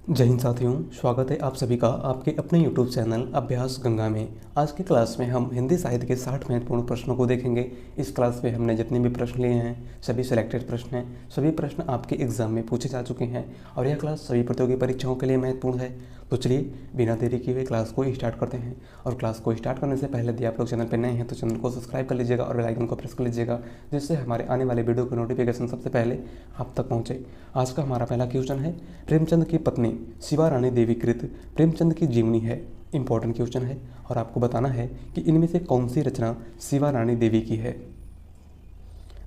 जय हिंद साथियों, स्वागत है आप सभी का आपके अपने YouTube चैनल अभ्यास गंगा में। आज की क्लास में हम हिंदी साहित्य के 60 महत्वपूर्ण प्रश्नों को देखेंगे। इस क्लास में हमने जितने भी प्रश्न लिए हैं सभी सिलेक्टेड प्रश्न हैं। सभी प्रश्न आपके एग्जाम में पूछे जा चुके हैं और यह क्लास सभी प्रतियोगी परीक्षाओं के लिए महत्वपूर्ण है। तो चलिए बिना देरी किए हुए क्लास को स्टार्ट करते हैं। और क्लास को स्टार्ट करने से पहले यदि आप लोग चैनल पर नए हैं तो चैनल को सब्सक्राइब कर लीजिएगा और बेल आइकन को प्रेस कर लीजिएगा, जिससे हमारे आने वाले वीडियो की नोटिफिकेशन सबसे पहले आप तक पहुँचे। आज का हमारा पहला क्वेश्चन है, प्रेमचंद की पत्नी शिवा रानी देवीकृत प्रेमचंद की जीवनी है। इंपॉर्टेंट क्वेश्चन है और आपको बताना है कि इनमें से कौन सी रचना शिवा रानी देवी की है।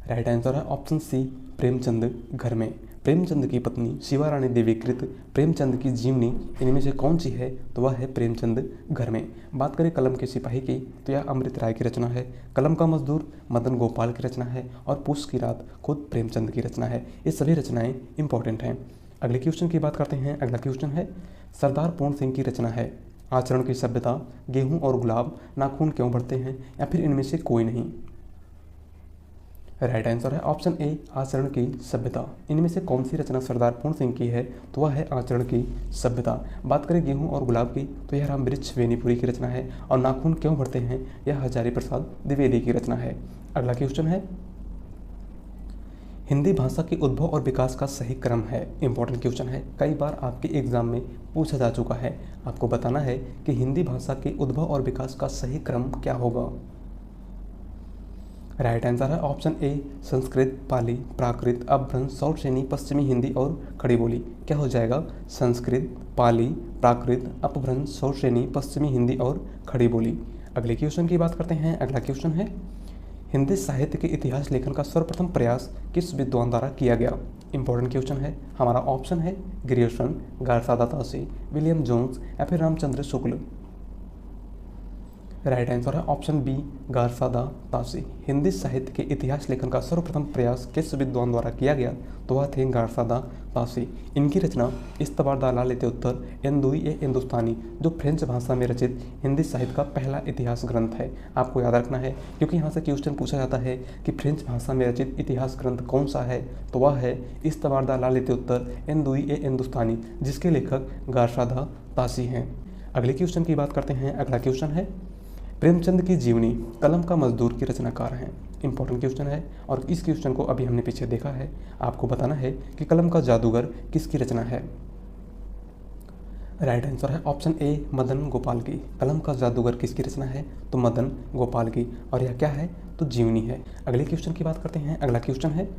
राइट आंसर है ऑप्शन सी, प्रेमचंद घर में। प्रेमचंद की पत्नी शिवा रानी देवीकृत प्रेमचंद की जीवनी इनमें से कौन सी है, तो वह है प्रेमचंद घर में। बात करें कलम के सिपाही की तो यह अमृत राय की रचना है। कलम का मजदूर मदन गोपाल की रचना है और पूस की रात खुद प्रेमचंद की रचना है। ये सभी रचनाएं इंपॉर्टेंट हैं। अगले क्वेश्चन की बात करते हैं। अगला क्वेश्चन है, सरदार पूर्ण सिंह की रचना है। आचरण की सभ्यता, गेहूं और गुलाब, नाखून क्यों बढ़ते हैं, या फिर इनमें से कोई नहीं। राइट आंसर है ऑप्शन ए, आचरण की सभ्यता। इनमें से कौन सी रचना सरदार पूर्ण सिंह की है, तो वह है आचरण की सभ्यता। बात करें गेहूं और गुलाब की तो यह राम वृक्ष बेनीपुरी की रचना है और नाखून क्यों बढ़ते हैं यह हजारी प्रसाद द्विवेदी की रचना है। अगला क्वेश्चन है, हिंदी भाषा के उद्भव और विकास का सही क्रम है। इंपॉर्टेंट क्वेश्चन है, कई बार आपके एग्जाम में पूछा जा चुका है। आपको बताना है कि हिंदी भाषा के उद्भव और विकास का सही क्रम क्या होगा। राइट आंसर है ऑप्शन ए, संस्कृत, पाली, प्राकृत, अपभ्रंश, सौर श्रेणी, पश्चिमी हिंदी और खड़ी बोली। क्या हो जाएगा, संस्कृत, पाली, प्राकृत, अपभ्रंश, सौर श्रेणी, पश्चिमी हिंदी और खड़ी बोली। अगले क्वेश्चन की बात करते हैं। अगला क्वेश्चन है, हिंदी साहित्य के इतिहास लेखन का सर्वप्रथम प्रयास किस विद्वान द्वारा किया गया। इंपॉर्टेंट क्वेश्चन है। हमारा ऑप्शन है ग्रियर्सन, गारसादा तासी, विलियम जोन्स या फिर रामचंद्र शुक्ल। राइट आंसर है ऑप्शन बी, गारसादा तासी। हिंदी साहित्य के इतिहास लेखन का सर्वप्रथम प्रयास किस विद्वान द्वारा किया गया, तो वह थे गारसादा तासी। इनकी रचना इस्तबार दा लालेते उत्तर एंदुई ए हिंदुस्तानी, जो फ्रेंच भाषा में रचित हिंदी साहित्य का पहला इतिहास ग्रंथ है। आपको याद रखना है क्योंकि यहाँ से क्वेश्चन पूछा जाता है कि फ्रेंच भाषा में रचित इतिहास ग्रंथ कौन सा है, तो वह है इस्तबार दा लालेते उत्तर एंदुई ए हिंदुस्तानी, जिसके लेखक गारसादा तासी हैं। अगले क्वेश्चन की बात करते हैं। अगला क्वेश्चन है, प्रेमचंद की जीवनी कलम का मजदूर की रचनाकार हैं। इंपॉर्टेंट क्वेश्चन है और इस क्वेश्चन को अभी हमने पीछे देखा है। आपको बताना है कि कलम का जादूगर किसकी रचना है। राइट आंसर है ऑप्शन ए, मदन गोपाल की। कलम का जादूगर किसकी रचना है, तो मदन गोपाल की। और यह क्या है, तो जीवनी है। अगले क्वेश्चन की बात करते हैं। अगला क्वेश्चन है,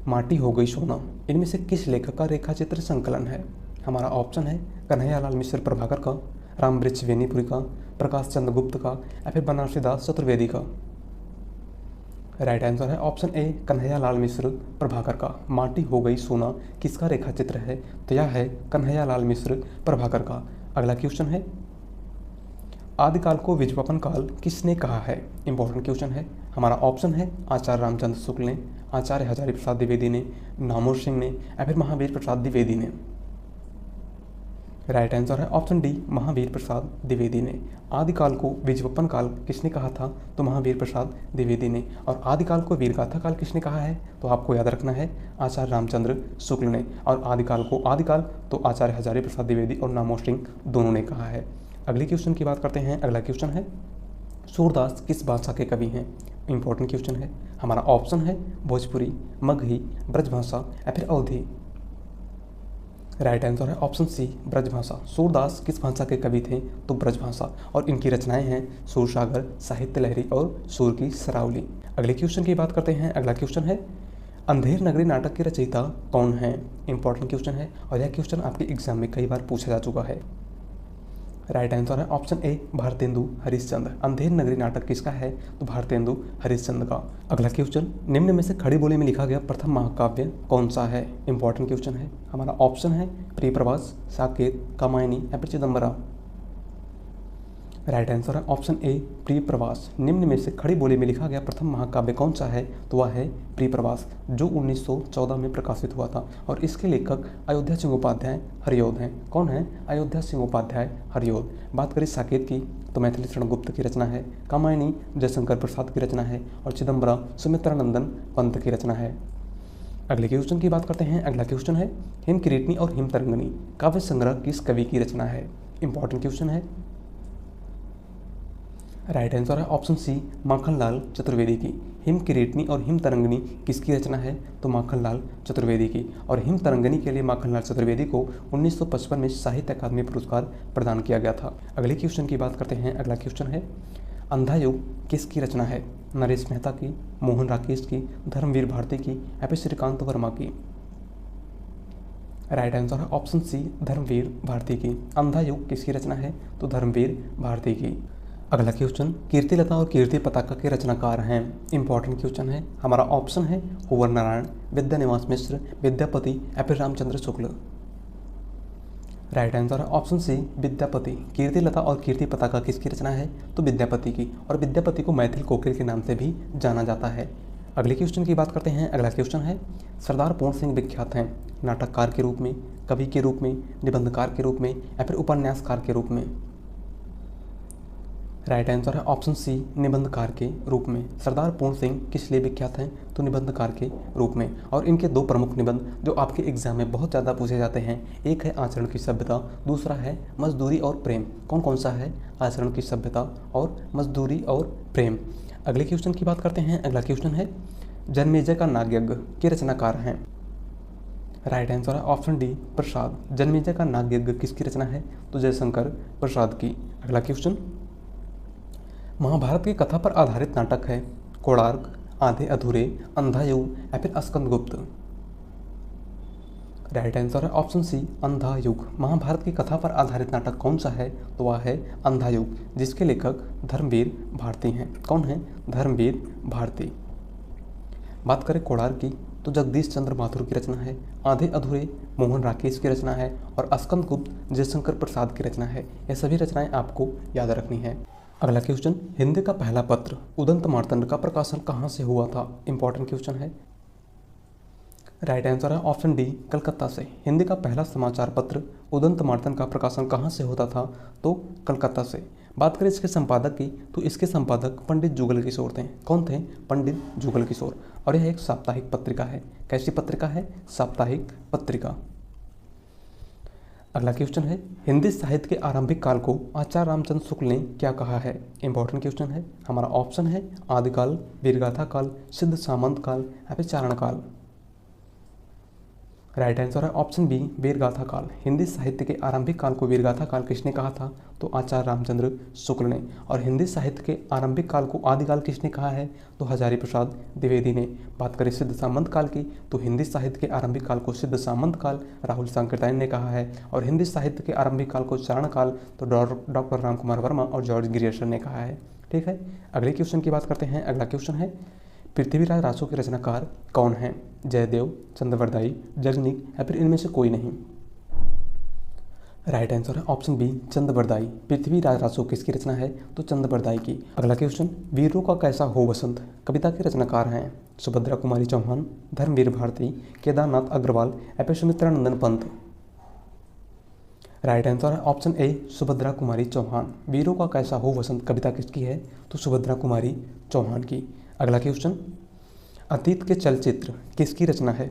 माटी हो गई सोना इनमें से किस लेखक का रेखाचित्र संकलन है। हमारा ऑप्शन है कन्हैयालाल मिश्र प्रभाकर का, राम वृक्ष बेनीपुरी का, प्रकाश चंद्र गुप्त का, या फिर बनारसी दास चतुर्वेदी का। राइट आंसर है ऑप्शन ए, कन्हैयालाल मिश्र प्रभाकर का। माटी हो गई सोना किसका रेखा चित्र है, तो यह है कन्हैयालाल मिश्र प्रभाकर का। अगला क्वेश्चन है, आदिकाल को विज्ञापन काल किसने कहा है। इंपॉर्टेंट क्वेश्चन है। हमारा ऑप्शन है आचार्य रामचंद्र शुक्ल ने, आचार्य हजारी प्रसाद द्विवेदी ने, नामोर सिंह ने, या फिर महावीर प्रसाद द्विवेदी ने। राइट आंसर है ऑप्शन डी, महावीर प्रसाद द्विवेदी ने। आदिकाल को विज्ञापन काल किसने कहा था, तो महावीर प्रसाद द्विवेदी ने। और आदिकाल को वीरगाथा काल किसने कहा है, तो आपको याद रखना है आचार्य रामचंद्र शुक्ल ने। और आदिकाल को आदिकाल तो आचार्य हजारी प्रसाद द्विवेदी और नामोर सिंह दोनों ने कहा है। अगले क्वेश्चन की बात करते हैं। अगला क्वेश्चन है, सूरदास किस भाषा के कवि हैं। इंपॉर्टेंट क्वेश्चन है। हमारा ऑप्शन है भोजपुरी, मगही, ब्रजभाषा या फिर अवधी। राइट आंसर है ऑप्शन सी, ब्रजभाषा। सूरदास किस भाषा के कवि थे, तो ब्रजभाषा। और इनकी रचनाएं हैं सूरसागर, साहित्य लहरी और सूर की सरावली। अगले क्वेश्चन की बात करते हैं। अगला क्वेश्चन है, अंधेर नगरी नाटक के रचयिता कौन है। इंपॉर्टेंट क्वेश्चन है और यह क्वेश्चन आपके एग्जाम में कई बार पूछा जा चुका है। राइट आंसर है ऑप्शन ए, भारतेंदु हरिश्चंद्र। अंधेर नगरी नाटक किसका है, तो भारतेंदु हरिश्चंद्र का। अगला क्वेश्चन, निम्न में से खड़ी बोली में लिखा गया प्रथम महाकाव्य कौन सा है। इंपॉर्टेंट क्वेश्चन है। हमारा ऑप्शन है प्रियप्रवास, साकेत, कामायनी या फिर चिदम्बरा। राइट आंसर है ऑप्शन ए, प्रियप्रवास। निम्न में से खड़ी बोली में लिखा गया प्रथम महाकाव्य कौन सा है, तो वह है प्रियप्रवास, जो 1914 में प्रकाशित हुआ था। और इसके लेखक अयोध्या सिंह उपाध्याय हरिऔध हैं। कौन है, अयोध्या सिंह उपाध्याय हरिऔध। बात करें साकेत की तो मैथिली शरण गुप्त की रचना है, कामायनी जयशंकर प्रसाद की रचना है और चिदम्बरा सुमित्रानंदन पंत की रचना है। अगले क्वेश्चन की बात करते हैं। अगला क्वेश्चन है हिमकिरीटनी और हिमतरंगिणी काव्य संग्रह किस कवि की रचना है? इंपॉर्टेंट क्वेश्चन है। राइट आंसर है ऑप्शन सी माखनलाल चतुर्वेदी की। हिमकिरीटनी और हिमतरंगिणी किसकी रचना है? तो माखनलाल चतुर्वेदी की। और हिमतरंगिणी के लिए माखनलाल चतुर्वेदी को 1955 में साहित्य अकादमी पुरस्कार प्रदान किया गया था। अगले क्वेश्चन की बात करते हैं। अगला क्वेश्चन है अंधा युग किसकी रचना है? नरेश मेहता की, मोहन राकेश की, धर्मवीर भारती की या फिर श्रीकांत वर्मा की? राइट आंसर है ऑप्शन सी धर्मवीर भारती की। अंधा युग किसकी रचना है? तो धर्मवीर भारती की। अगला क्वेश्चन कीर्तिलता और कीर्ति पताका के रचनाकार हैं। इंपॉर्टेंट क्वेश्चन है। हमारा ऑप्शन है कुंवर नारायण, विद्यानिवास मिश्र, विद्यापति या फिर रामचंद्र शुक्ल। राइट आंसर है ऑप्शन सी विद्यापति। कीर्तिलता और कीर्ति पताका किसकी रचना है? तो विद्यापति की। और विद्यापति को मैथिल कोकिल के नाम से भी जाना जाता है। अगले क्वेश्चन की बात करते हैं। अगला क्वेश्चन है सरदार पूर्ण सिंह विख्यात हैं नाटककार के रूप में, कवि के रूप में, निबंधकार के रूप में या फिर उपन्यासकार के रूप में? राइट आंसर है ऑप्शन सी निबंधकार के रूप में। सरदार पूर्ण सिंह किस लिए विख्यात हैं? तो निबंधकार के रूप में। और इनके दो प्रमुख निबंध जो आपके एग्जाम में बहुत ज़्यादा पूछे जाते हैं, एक है आचरण की सभ्यता, दूसरा है मजदूरी और प्रेम। कौन कौन सा है? आचरण की सभ्यता और मजदूरी और प्रेम। अगले क्वेश्चन की बात करते हैं। अगला क्वेश्चन है जन्मेजय का नागयज्ञ के रचनाकार हैं। राइट आंसर है ऑप्शन डी प्रसाद। जन्मेजय का नागयज्ञ किसकी रचना है? तो जयशंकर प्रसाद की। अगला क्वेश्चन महाभारत की कथा पर आधारित नाटक है कोणार्क, आधे अधूरे, अंधा युग या फिर स्कंदगुप्त? राइट आंसर है ऑप्शन सी अंधा युग। महाभारत की कथा पर आधारित नाटक कौन सा है? तो वह है अंधा युग, जिसके लेखक धर्मवीर भारती हैं। कौन है? धर्मवीर भारती। बात करें कोणार्क की तो जगदीश चंद्र माथुर की रचना है। आधे अधूरे मोहन राकेश की रचना है और स्कंदगुप्त जयशंकर प्रसाद की रचना है। ये सभी रचनाएं आपको याद रखनी है। अगला क्वेश्चन हिंदी का पहला पत्र उदंत मार्तंड का प्रकाशन कहाँ से हुआ था? इंपॉर्टेंट क्वेश्चन है। राइट आंसर है ऑप्शन डी कलकत्ता से। हिंदी का पहला समाचार पत्र उदंत मार्तंड का प्रकाशन कहाँ से होता था? तो कलकत्ता से। बात करें इसके संपादक की तो इसके संपादक पंडित जुगल किशोर थे। कौन थे? पंडित जुगल किशोर। और यह एक साप्ताहिक पत्रिका है। कैसी पत्रिका है? साप्ताहिक पत्रिका। अगला क्वेश्चन है हिंदी साहित्य के आरंभिक काल को आचार्य रामचंद्र शुक्ल ने क्या कहा है? इंपॉर्टेंट क्वेश्चन है। हमारा ऑप्शन है आदिकाल, वीरगाथा काल, सिद्ध सामंत काल या फिर चारण काल? राइट आंसर है ऑप्शन बी वीरगाथा काल। हिंदी साहित्य के आरंभिक काल को वीरगाथा काल किसने कहा था? तो आचार्य रामचंद्र शुक्ल ने। और हिंदी साहित्य के आरंभिक काल को आदिकाल किसने कहा है? तो हजारी प्रसाद द्विवेदी ने। बात करें सिद्ध सामंत काल की तो हिंदी साहित्य के आरंभिक काल को सिद्ध सामंत काल राहुल सांकृत्यायन ने कहा है। और हिंदी साहित्य के आरंभिक काल को चारण काल तो डॉक्टर रामकुमार वर्मा और जॉर्ज ग्रियर्सन ने कहा है। ठीक है, अगले क्वेश्चन की बात करते हैं। अगला क्वेश्चन है पृथ्वीराज रासो के रचनाकार कौन है? जयदेव, चंद्रवरदाई, जगनीक या फिर इनमें से कोई नहीं? राइट आंसर है ऑप्शन बी चंद्रवरदाई। पृथ्वीराज रासो किसकी रचना है? तो चंद्रवरदाई की। अगला क्वेश्चन वीरों का कैसा हो वसंत कविता के रचनाकार हैं? सुभद्रा कुमारी चौहान, धर्मवीर भारती, केदारनाथ अग्रवाल या फिर सुमित्रा नंदन पंत? राइट आंसर है ऑप्शन ए सुभद्रा कुमारी चौहान। वीरों का कैसा हो वसंत कविता किसकी है? तो सुभद्रा कुमारी चौहान की। अगला क्वेश्चन अतीत के चलचित्र किसकी रचना है?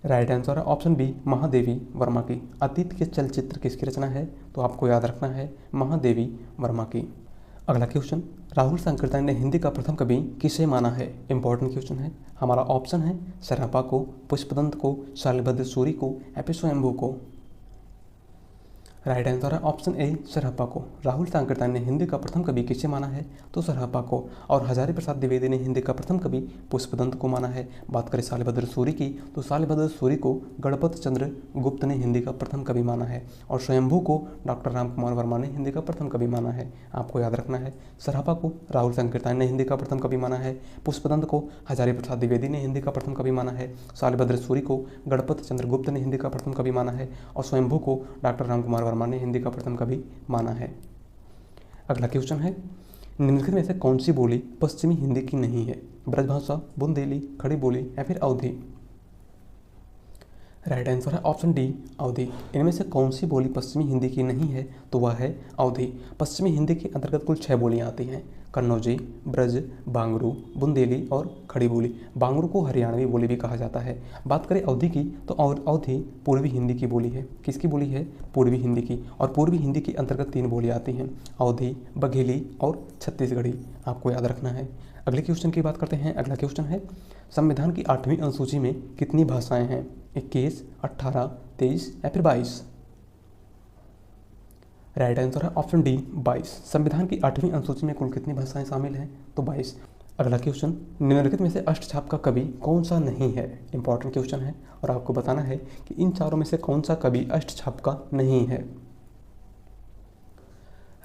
राइट आंसर है ऑप्शन बी महादेवी वर्मा की। अतीत के चलचित्र किसकी रचना है? तो आपको याद रखना है महादेवी वर्मा की। अगला क्वेश्चन राहुल सांकृत्यायन ने हिंदी का प्रथम कवि किसे माना है? इंपॉर्टेंट क्वेश्चन है। हमारा ऑप्शन है सरापा को, पुष्पदंत को, शालिभद्र सूरी को या फिर स्वयंभू को? राइट आंसर है ऑप्शन ए सरापा को। राहुल सांकृत्यायन ने हिंदी का प्रथम कवि किसे माना है? तो सरापा को। और हजारी प्रसाद द्विवेदी ने हिंदी का प्रथम कवि पुष्पदंत को माना है। बात करें शालिभद्र सूरी की तो शालिभद्र सूरी को गणपत चंद्र गुप्त ने हिंदी का प्रथम कवि माना है। और स्वयंभू को डॉक्टर रामकुमार वर्मा ने हिंदी का प्रथम कवि माना है। आपको याद रखना है सरापा को राहुल सांकृत्यायन ने हिंदी का प्रथम कवि माना है, पुष्पदंत को हजारी प्रसाद द्विवेदी ने हिंदी का प्रथम कवि माना है, शालिभद्र सूरी को गणपत चंद्र गुप्त ने हिंदी का प्रथम कवि माना है और स्वयंभू को डॉक्टर रामकुमार वर्मा ने हिंदी का प्रथम कवि माना है। अगला क्वेश्चन है निम्नलिखित में से कौन सी बोली पश्चिमी हिंदी की नहीं है? ब्रजभाषा, बुंदेली, खड़ी बोली या फिर अवधी? राइट आंसर है ऑप्शन डी अवधी। इनमें से कौन सी बोली पश्चिमी हिंदी की नहीं है? तो वह है अवधी। पश्चिमी हिंदी के अंतर्गत कुल 6 बोलियां आती हैं, कन्नौजी, ब्रज, बांगरू, बुंदेली और खड़ी बोली। बांगरू को हरियाणवी बोली भी कहा जाता है। बात करें अवधी की तो अवधी पूर्वी हिंदी की बोली है। किसकी बोली है? पूर्वी हिंदी की। और पूर्वी हिंदी के अंतर्गत 3 बोलियां आती हैं, अवधी, बघेली और छत्तीसगढ़ी। आपको याद रखना है। अगले क्वेश्चन की बात करते हैं। अगला क्वेश्चन है, संविधान की 8वीं अनुसूची में कितनी भाषाएं हैं? 21, 18, 23 या फिर 22? राइट आंसर है ऑप्शन डी 22। संविधान की 8वीं अनुसूची में कुल कितनी भाषाएं शामिल हैं? तो 22। अगला क्वेश्चन, निम्नलिखित में से अष्टछाप का कवि कौन सा नहीं है? इंपॉर्टेंट क्वेश्चन है और आपको बताना है कि इन चारों में से कौन सा कवि अष्टछाप का नहीं है।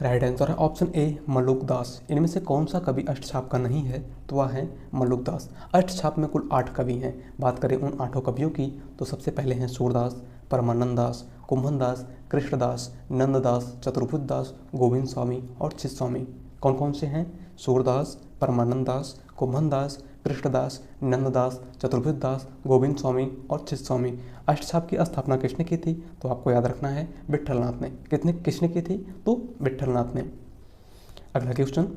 राइट आंसर है ऑप्शन ए मल्लुक दास। इनमें से कौन सा कवि अष्टछाप का नहीं है? तो वह है मल्लुक दास। अष्टछाप में कुल 8 कवि हैं। बात करें उन 8 कवियों की तो सबसे पहले हैं सूरदास, परमानंद दास, कुंभन दास, कृष्णदास, नंददास, चतुर्भुज दास, गोविंद स्वामी और चित स्वामी। कौन कौन से हैं? सूरदास, परमानंद दास, कुंभन दास, कृष्णदास, नंददास, चतुर्भुज दास, गोविंद स्वामी और चित स्वामी। अष्टछाप की स्थापना किसने की थी? तो आपको याद रखना है विट्ठलनाथ ने। किसने की थी? तो विट्ठलनाथ ने। अगला क्वेश्चन,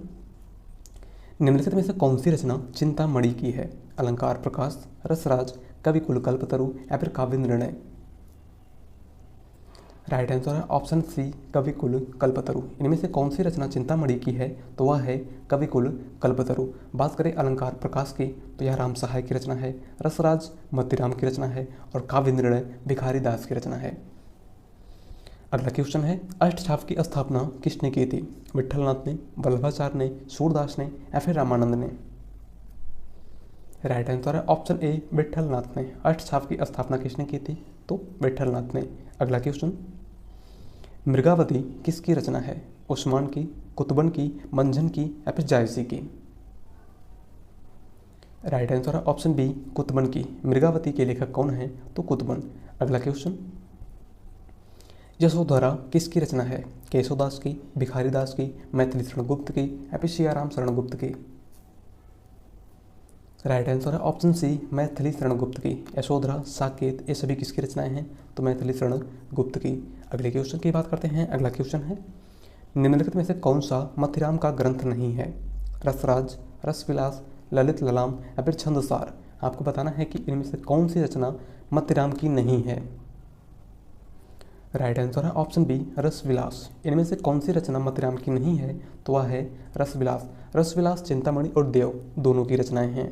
निम्नलिखित में से कौन सी रचना चिंतामणि की है? अलंकार प्रकाश, रसराज, कविकुल कल्पतरु या फिर काव्य निर्णय? राइट आंसर है ऑप्शन सी कविकुल कल्पतरु। इनमें से कौन सी रचना चिंतामणि की है? तो वह है कविकुल कल्पतरु। बात करें अलंकार प्रकाश की तो यह राम सहाय की रचना है, रसराज मतीराम की रचना है और काव्य निर्णय भिखारी दास की रचना है। अगला क्वेश्चन है, अष्टछाप की स्थापना किसने की थी? विट्ठलनाथ ने, वल्लभाचार्य ने, सूरदास ने या फिर रामानंद ने? राइट आंसर है ऑप्शन ए विट्ठलनाथ ने। अष्टछाप की स्थापना किसने की थी? तो विट्ठलनाथ ने। अगला क्वेश्चन, मृगावती किसकी रचना है? उस्मान की, कुतुबन की, मंझन की या फिर जायसी की? राइट आंसर है ऑप्शन बी कुतुबन की। मृगावती के लेखक कौन है? तो कुतुबन। अगला क्वेश्चन, यशोधरा किसकी रचना है? केशवदास की, भिखारी दास की, मैथिली शरण गुप्त की या फिर सियाराम शरण गुप्त की? राइट आंसर है ऑप्शन सी मैथिली शरण गुप्त की। यशोधरा, साकेत ये सभी किसकी रचनाएं हैं? तो मैथिली शरण गुप्त की। अगले क्वेश्चन की बात करते हैं। अगला क्वेश्चन है, निम्नलिखित में से कौन सा मथिराम का ग्रंथ नहीं है? रसराज, रसविलास, ललित ललाम या फिर छंदसार? आपको बताना है कि इनमें से कौन सी रचना मथिराम की नहीं है। राइट आंसर है ऑप्शन बी रसविलास। इनमें से कौन सी रचना मथिराम की नहीं है? तो वह है रसविलास। रसविलास चिंतामणि और देव दोनों की रचनाएं हैं।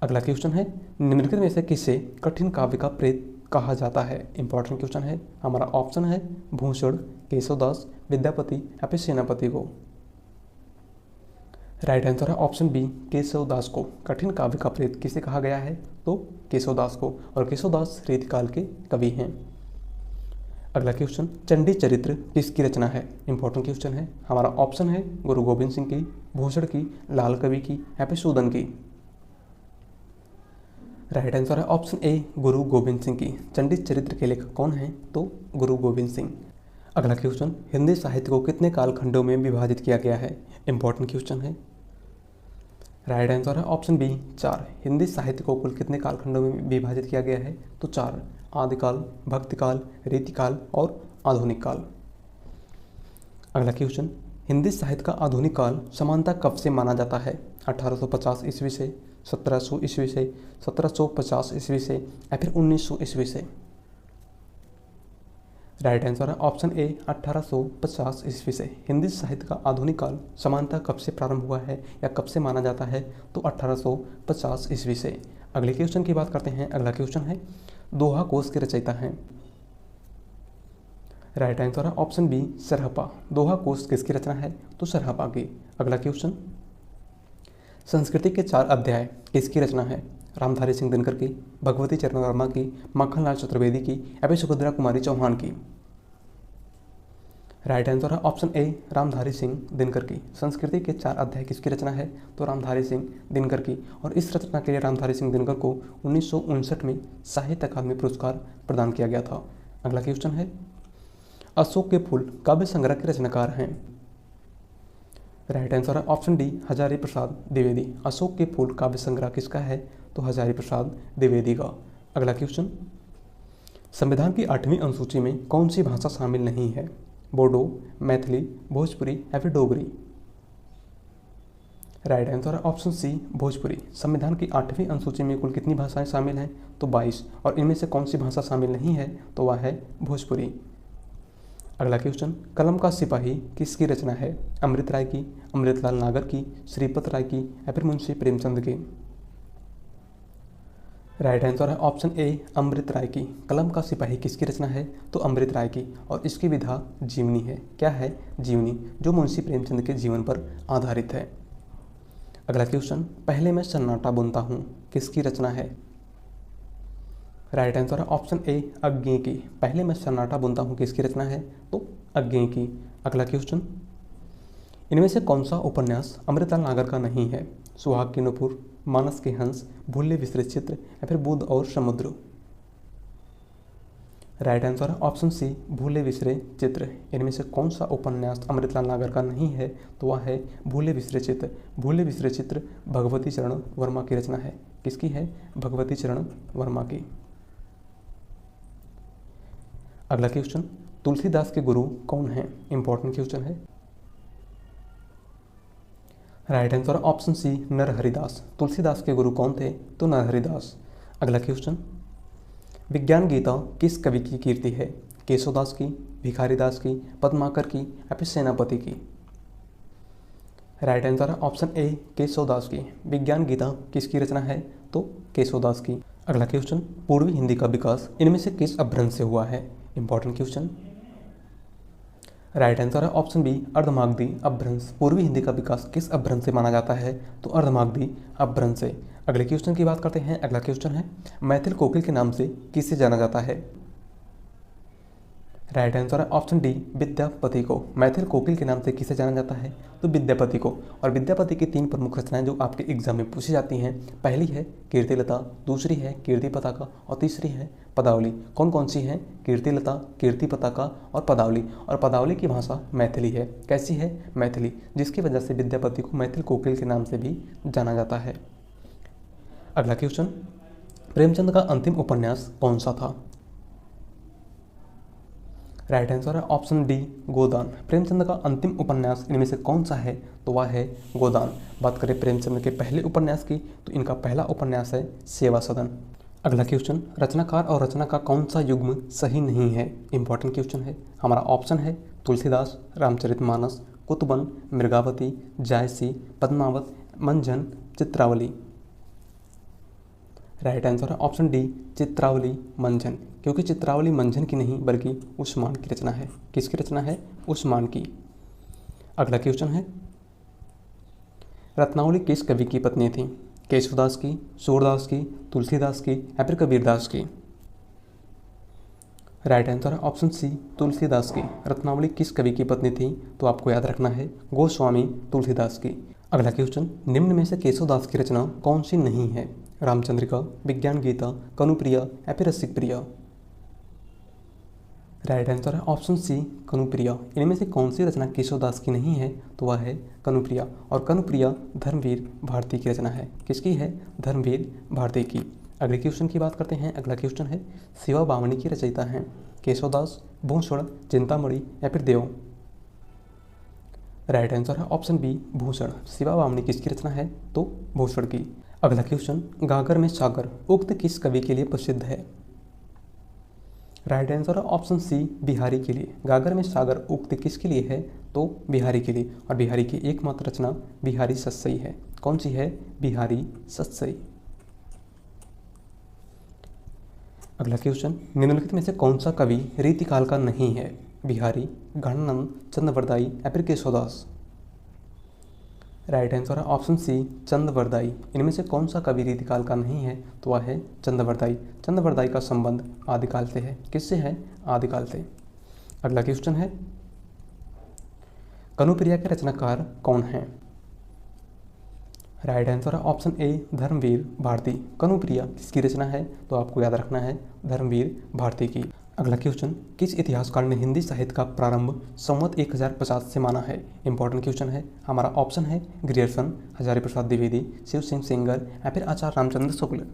अगला क्वेश्चन है, निम्नलिखित में से किसे कठिन काव्य का प्रेत कहा जाता है? इंपॉर्टेंट क्वेश्चन है। हमारा ऑप्शन है भूषण, केशवदास, विद्यापति या फिर सेनापति को? राइट आंसर है ऑप्शन बी केशवदास को। कठिन काव्य का प्रेत किसे कहा गया है? तो केशवदास को। और केशवदास रीतिकाल के कवि हैं। अगला क्वेश्चन, चंडी चरित्र किसकी रचना है? इंपॉर्टेंट क्वेश्चन है। हमारा ऑप्शन है गुरु गोविंद सिंह की, भूषण की, लाल कवि की या फिर सूदन की? राइट आंसर है ऑप्शन ए गुरु गोविंद सिंह की। चंडी चरित्र के लेखक कौन हैं? तो गुरु गोविंद सिंह। अगला क्वेश्चन, हिंदी साहित्य को कितने कालखंडों में विभाजित किया गया है? इंपॉर्टेंट क्वेश्चन है। राइट आंसर है ऑप्शन बी 4। हिंदी साहित्य को कुल कितने कालखंडों में विभाजित किया गया है? तो 4, आदिकाल, भक्तिकाल, रीतिकाल और आधुनिक काल। अगला क्वेश्चन, हिंदी साहित्य का आधुनिक काल समानता कब से माना जाता है? 1850 ईस्वी से, 1700 ईस्वी से, 1750 ईस्वी से या फिर 1900 ईस्वी से? राइट आंसर है ऑप्शन ए 1850 ईस्वी से। हिंदी साहित्य का आधुनिक काल समानता कब से प्रारंभ हुआ है या कब से माना जाता है? तो 1850 ईस्वी से। अगले क्वेश्चन की बात करते हैं। अगला क्वेश्चन है, दोहा कोश के रचयिता हैं? राइट आंसर है ऑप्शन बी सरहपा। दोहा कोश किसकी रचना है? तो सरहपा की। अगला क्वेश्चन, संस्कृति के 4 अध्याय किसकी रचना है? रामधारी सिंह दिनकर की, भगवती चरण वर्मा की, माखनलाल चतुर्वेदी की या फिर सुभद्रा कुमारी चौहान की? राइट आंसर है ऑप्शन ए रामधारी सिंह दिनकर की। संस्कृति के 4 अध्याय किसकी रचना है? तो रामधारी सिंह दिनकर की। और इस रचना के लिए रामधारी सिंह दिनकर को 1959 में साहित्य अकादमी पुरस्कार प्रदान किया गया था। अगला क्वेश्चन है, अशोक के फूल काव्य संग्रह के रचनाकार हैं? राइट आंसर है ऑप्शन डी हजारी प्रसाद द्विवेदी। अशोक के फूल काव्य संग्रह किसका है? तो हजारी प्रसाद द्विवेदी का। अगला क्वेश्चन, संविधान की 8वीं अनुसूची में कौन सी भाषा शामिल नहीं है? बोडो, मैथिली, भोजपुरी या फिर डोगरी? राइट आंसर है ऑप्शन सी, भोजपुरी। संविधान की 8वीं अनुसूची में कुल कितनी भाषाएं शामिल हैं? तो 22। और इनमें से कौन सी भाषा शामिल नहीं है? तो वह है भोजपुरी। अगला क्वेश्चन, कलम का सिपाही किसकी रचना है? अमृत राय की, अमृतलाल नागर की, श्रीपत राय की या फिर मुंशी प्रेमचंद की? राइट आंसर है ऑप्शन ए, अमृत राय की। कलम का सिपाही किसकी रचना है? तो अमृत राय की। और इसकी विधा जीवनी है। क्या है? जीवनी, जो मुंशी प्रेमचंद के जीवन पर आधारित है। अगला क्वेश्चन, पहले मैं सन्नाटा बुनता हूँ किसकी रचना है? राइट आंसर है ऑप्शन ए, अज्ञे की। पहले मैं सन्नाटा बुनता हूँ किसकी रचना है? तो अज्ञे की। अगला क्वेश्चन, इनमें से कौन सा उपन्यास अमृतलाल नागर का नहीं है? सुहाग के नुपुर, मानस के हंस, भूले विसरे चित्र या फिर बुद्ध और समुद्र? राइट आंसर है ऑप्शन सी, भूले विसरे चित्र। इनमें से कौन सा उपन्यास अमृतलाल नागर का नहीं है? तो वह है भूले विसरे चित्र। भूले विसरे चित्र भगवती चरण वर्मा की रचना है। किसकी है? भगवती चरण वर्मा की। अगला क्वेश्चन, तुलसीदास के गुरु कौन हैं? इंपॉर्टेंट क्वेश्चन है। Right answer option C, Naraharidas. Tulsidas के गुरु कौन थे? तो नरहरिदास। अगला क्वेश्चन, विज्ञान गीता किस कवि की कीर्ति है? केशवदास की, भिखारीदास की, पद्माकर की या फिर सेनापति की? राइट आंसर है ऑप्शन ए, केशवदास की। विज्ञान गीता किसकी रचना है? तो केशवदास की। अगला क्वेश्चन, पूर्वी हिंदी का विकास इनमें से किस अपभ्रंश से हुआ है? Important question. राइट आंसर है ऑप्शन बी, अर्धमागधी अपभ्रंश। पूर्वी हिंदी का विकास किस अपभ्रंश से माना जाता है? तो अर्धमागधी अपभ्रंश से। अगले क्वेश्चन की बात करते हैं। अगला क्वेश्चन है, मैथिल कोकिल के नाम से किसे जाना जाता है? राइट आंसर है ऑप्शन डी, विद्यापति को। मैथिल कोकिल के नाम से किसे जाना जाता है? तो विद्यापति को। और विद्यापति की 3 प्रमुख रचनाएं जो आपके एग्जाम में पूछी जाती हैं, पहली है कीर्तिलता, दूसरी है कीर्ति पताका और तीसरी है पदावली। कौन कौन सी हैं? कीर्तिलता, कीर्ति पताका और पदावली। और पदावली की भाषा मैथिली है। कैसी है? मैथिली, जिसकी वजह से विद्यापति को मैथिल कोकिल के नाम से भी जाना जाता है। अगला क्वेश्चन, प्रेमचंद का अंतिम उपन्यास कौन सा था? राइट आंसर है ऑप्शन डी, गोदान। प्रेमचंद का अंतिम उपन्यास इनमें से कौन सा है? तो वह है गोदान। बात करें प्रेमचंद के पहले उपन्यास की, तो इनका पहला उपन्यास है सेवा सदन। अगला क्वेश्चन, रचनाकार और रचना का कौन सा युग्म सही नहीं है? इंपॉर्टेंट क्वेश्चन है। हमारा ऑप्शन है तुलसीदास, रामचरितमानस, कुतुबन, मृगावती, जायसी, पद्मावत, मंजन, चित्रावली? राइट आंसर है ऑप्शन डी, चित्रावली मंजन। क्योंकि चित्रावली मंजन की नहीं बल्कि उस्मान की रचना है। किसकी रचना है? उस्मान की। अगला क्वेश्चन है, रत्नावली किस कवि की पत्नी थी? केशवदास की, सूरदास की, तुलसीदास की या फिर कबीरदास की? राइट आंसर है ऑप्शन सी, तुलसीदास की। रत्नावली किस कवि की पत्नी थी? तो आपको याद रखना है गोस्वामी तुलसीदास की। अगला क्वेश्चन, निम्न में से केशवदास की रचना कौन सी नहीं है? रामचंद्रिका, विज्ञान गीता, कनुप्रिया या फिर रसिक प्रिया? राइट आंसर है ऑप्शन सी, कनुप्रिया। इनमें से कौन सी रचना केशवदास की नहीं है? तो वह है कनुप्रिया। और कनुप्रिया धर्मवीर भारती की रचना है। किसकी है? धर्मवीर भारती की। अगले क्वेश्चन की बात करते हैं। अगला क्वेश्चन है, शिवा बामणी की रचयिता हैं केशवदास, भूषण, चिंतामणि या फिर देव? राइट आंसर है ऑप्शन बी, भूषण। शिवा बामणी किसकी रचना है? तो भूषण की। अगला क्वेश्चन, गागर में सागर उक्त किस कवि के लिए प्रसिद्ध है? राइट आंसर है ऑप्शन सी, बिहारी के लिए। गागर में सागर उक्त किसके लिए है? तो बिहारी के लिए। और बिहारी की एकमात्र रचना बिहारी सत्सई है। कौन सी है? बिहारी सत्सई। अगला क्वेश्चन, निम्नलिखित में से कौन सा कवि रीतिकाल का नहीं है? बिहारी, गणानंद, चंद्रवरदाई या फिर केशवदास? राइट आंसर है ऑप्शन सी, चंद्रवरदाई। इनमें से कौन सा कवि रीतिकाल का नहीं है? तो वह है चंद्रवरदाई। चंद्रवरदाई का संबंध आदिकाल से है। किससे है? आदिकाल से। अगला क्वेश्चन है, कनुप्रिया के रचनाकार कौन हैं? राइट आंसर है ऑप्शन ए, धर्मवीर भारती। कनुप्रिया किसकी रचना है? तो आपको याद रखना है धर्मवीर भारती की। अगला क्वेश्चन, किस इतिहासकार ने हिंदी साहित्य का प्रारंभ संवत 1050 से माना है? इंपॉर्टेंट क्वेश्चन है। हमारा ऑप्शन है ग्रियर्सन, हजारी प्रसाद द्विवेदी, शिव सिंह सेंगर या फिर आचार्य रामचंद्र शुक्ल?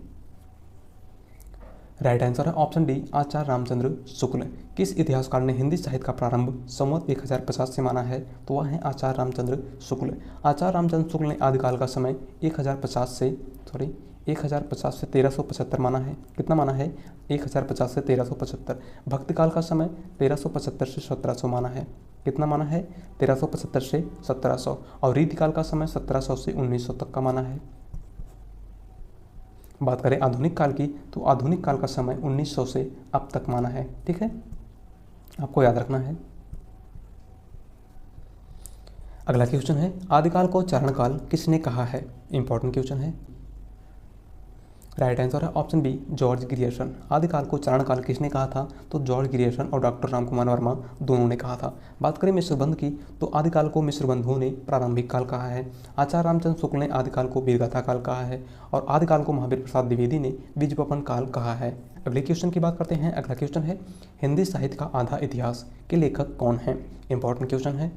राइट आंसर है ऑप्शन डी आचार्य रामचंद्र शुक्ल। किस इतिहासकार ने हिंदी साहित्य का प्रारंभ संवत 1050 से माना है? तो वह है आचार्य रामचंद्र शुक्ल। आचार्य रामचंद्र शुक्ल ने आदिकाल का समय 1050 से 1375 माना है। कितना माना है? 1050 से 1375। भक्तिकाल का समय 1375 से 1700 माना है। कितना माना है? 1375 से 1700। और रीतिकाल का समय 1700 से 1900 तक का माना है। बात करें आधुनिक काल की, तो आधुनिक काल का समय 1900 से अब तक माना है। ठीक है, आपको याद रखना है। अगला क्वेश्चन है, आदिकाल को चारणकाल किसने कहा है? इंपॉर्टेंट क्वेश्चन है। राइट आंसर है ऑप्शन बी जॉर्ज ग्रियर्सन। आदिकाल को चारणकाल किसने कहा था? तो जॉर्ज ग्रियर्सन और डॉक्टर रामकुमार वर्मा दोनों ने कहा था। बात करें मिश्रबंध की, तो आदिकाल को मिश्रबंधुओं ने प्रारंभिक काल कहा है। आचार्य रामचंद्र शुक्ल ने आदिकाल को वीरगाथा काल कहा है और आदिकाल को महावीर प्रसाद द्विवेदी ने बीजवपन काल कहा है। अगले क्वेश्चन की बात करते हैं। अगला क्वेश्चन है, हिंदी साहित्य का आधा इतिहास के लेखक कौन है? इंपॉर्टेंट क्वेश्चन है।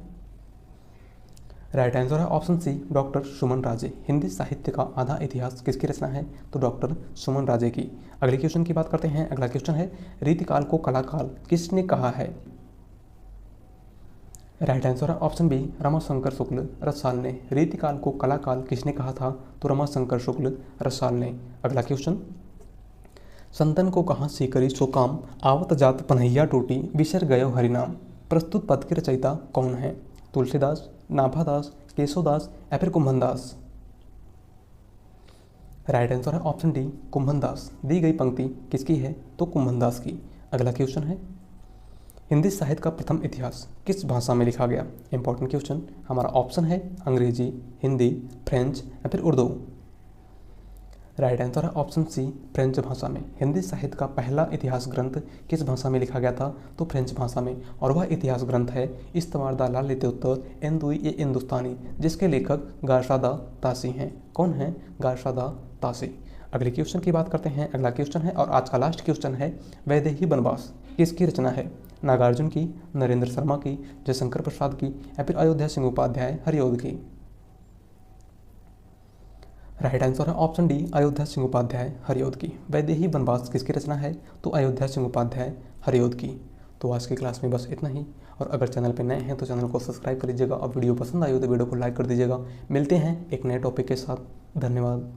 राइट आंसर है ऑप्शन सी डॉक्टर सुमन राजे। हिंदी साहित्य का आधा इतिहास किसकी रचना है? तो डॉक्टर सुमन राजे की। अगले क्वेश्चन की बात करते हैं। अगला क्वेश्चन है, रीतिकाल को कलाकाल किसने कहा है? राइट आंसर है ऑप्शन बी रमाशंकर शुक्ल रसाल ने। रीतिकाल को कलाकाल किसने कहा था? तो रमाशंकर शुक्ल रसाल ने। अगला क्वेश्चन, संतन को कहाँ से करी सो काम, आवत जात पन्हैया टूटी, बिसर गयो हरिनाम। प्रस्तुत पद के रचयिता कौन है? तुलसीदास, नाभादास, केशवदास या फिर कुंभनदास? राइट आंसर है ऑप्शन डी कुंभनदास। दी गई पंक्ति किसकी है? तो कुंभनदास की। अगला क्वेश्चन है, हिंदी साहित्य का प्रथम इतिहास किस भाषा में लिखा गया? Important question. हमारा ऑप्शन है अंग्रेजी, हिंदी, फ्रेंच या फिर उर्दू। राइट आंसर है ऑप्शन सी फ्रेंच भाषा में। हिंदी साहित्य का पहला इतिहास ग्रंथ किस भाषा में लिखा गया था? तो फ्रेंच भाषा में। और वह इतिहास ग्रंथ है इस्तवार दा लालित्योत्तर एंदुई ए हिंदुस्तानी, जिसके लेखक गारशादा तासी हैं। कौन है? गारशादा तासी। अगले क्वेश्चन की बात करते हैं। अगला क्वेश्चन है और आज का लास्ट क्वेश्चन है, वैदेही वनवास किसकी रचना है? नागार्जुन की, नरेंद्र शर्मा की, जयशंकर प्रसाद की या फिर अयोध्या सिंह उपाध्याय हरिऔध की? राइट आंसर है ऑप्शन डी अयोध्या सिंह उपाध्याय हरिऔध की। वैदेही वनवास किसकी रचना है? तो अयोध्या सिंह उपाध्याय हरिऔध की। तो आज की क्लास में बस इतना ही। और अगर चैनल पर नए हैं तो चैनल को सब्सक्राइब कर लीजिएगा और वीडियो पसंद आई हो तो वीडियो को लाइक कर दीजिएगा। मिलते हैं एक नए टॉपिक के साथ। धन्यवाद।